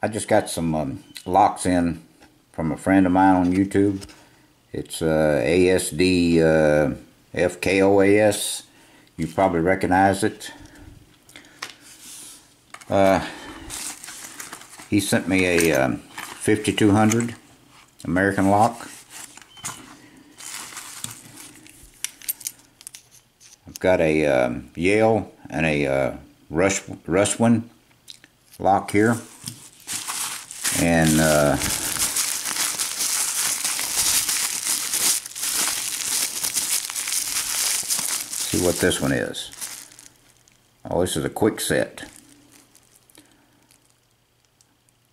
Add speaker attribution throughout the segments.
Speaker 1: I just got some locks in from a friend of mine on YouTube. It's asdfkoas. You probably recognize it. He sent me a 5200 American lock. I've got a Yale and a Russwinn lock here, and see what this one is. Oh, this is a Kwikset.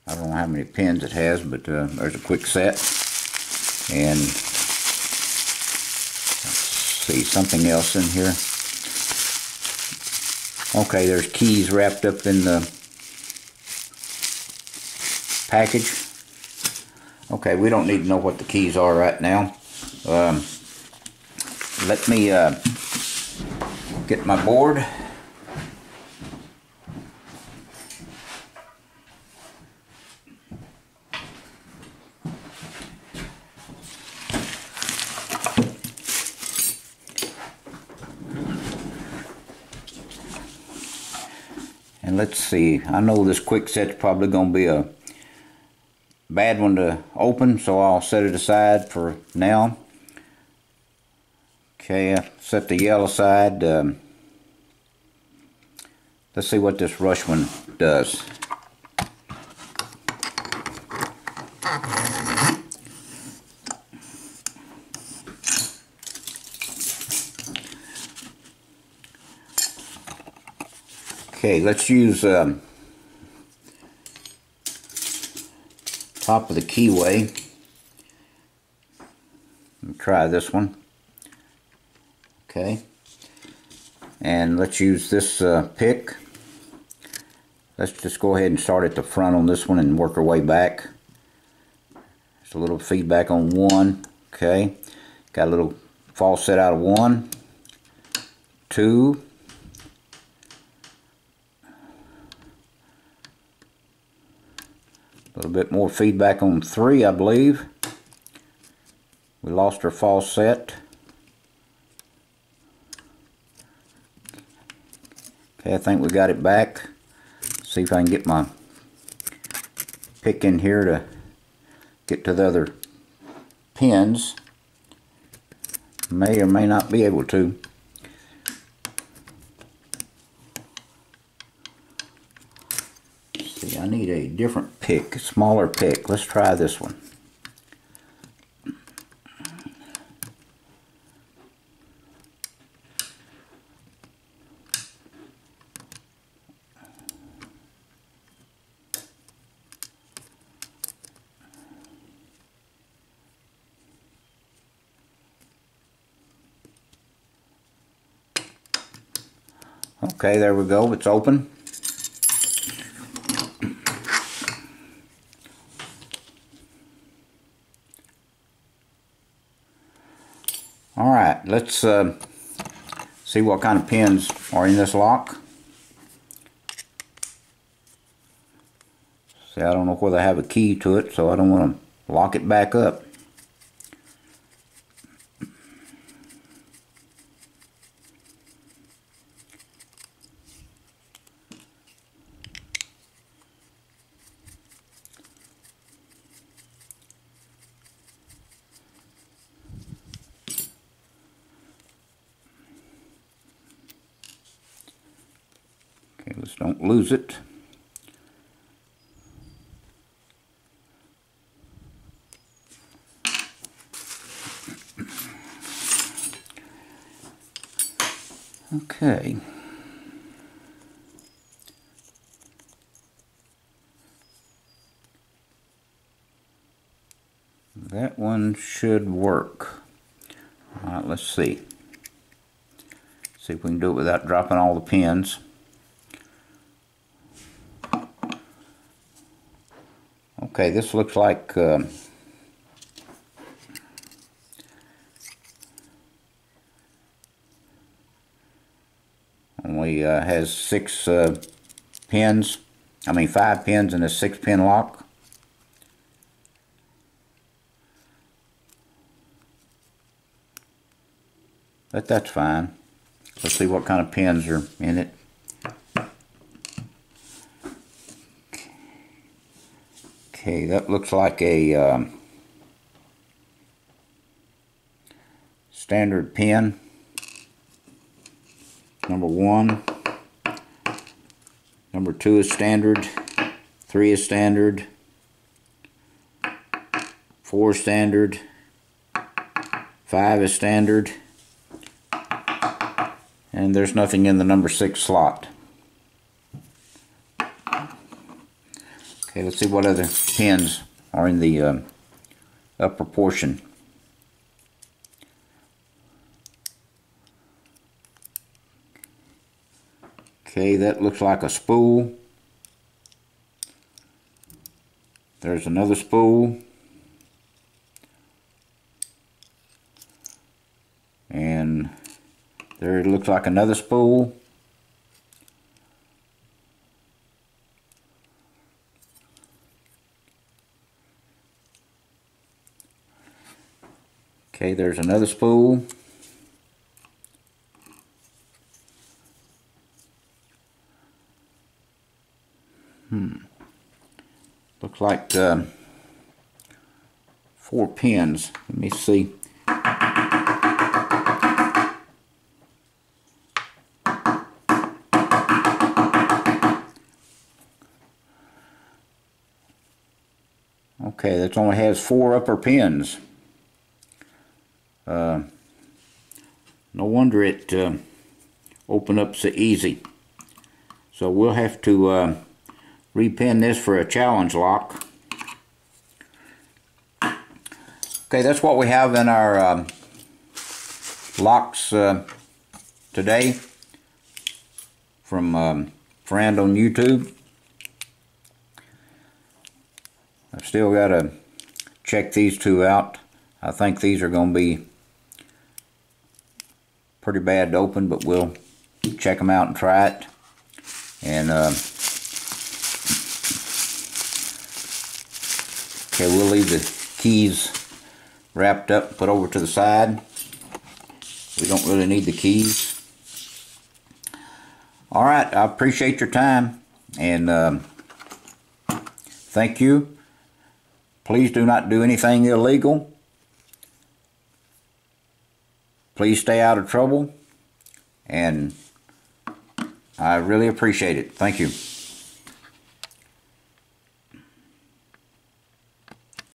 Speaker 1: I don't know how many pins it has, but there's a Kwikset, and let's see, something else in here. Okay, there's keys wrapped up in the package. Okay, we don't need to know what the keys are right now. Let me get my board. And let's see, I know this Kwikset's probably going to be a bad one to open, so I'll set it aside for now. Okay, I set the yellow aside. Let's see what this Russwinn does. Okay, let's use top of the keyway. Let me try this one. Okay, and let's use this pick. Let's just go ahead and start at the front on this one and work our way back. Just a little feedback on 1. Okay, got a little false set out of 1, 2. A little bit more feedback on 3, I believe. We lost our false set. Okay, I think we got it back. See if I can get my pick in here to get to the other pins. May or may not be able to. See, I need a different pick, a smaller pick. Let's try this one. Okay, there we go. It's open. Alright, let's see what kind of pins are in this lock. See, I don't know whether I have a key to it, so I don't want to lock it back up. Okay, let's don't lose it. Okay. That one should work. Alright, let's see. See if we can do it without dropping all the pins. Okay, this looks like only has 6 pins. 5 pins in a 6-pin lock. But that's fine. Let's see what kind of pins are in it. Okay, that looks like a standard pin. Number 1. Number 2 is standard. 3 is standard. 4 is standard. 5 is standard. And there's nothing in the number 6 slot. Okay, let's see what other pins are in the upper portion. Okay, that looks like a spool. There's another spool. And there it looks like another spool. Okay, there's another spool. Looks like 4 pins. Let me see. Okay, that only has 4 upper pins. No wonder it opened up so easy. So we'll have to repin this for a challenge lock. Okay, that's what we have in our locks today from a friend on YouTube. I've still got to check these 2 out. I think these are going to be pretty bad to open, but we'll check them out and try it. And okay, we'll leave the keys wrapped up and put over to the side. We don't really need the keys. Alright, I appreciate your time, and thank you. Please do not do anything illegal. Please stay out of trouble, and I really appreciate it. Thank you.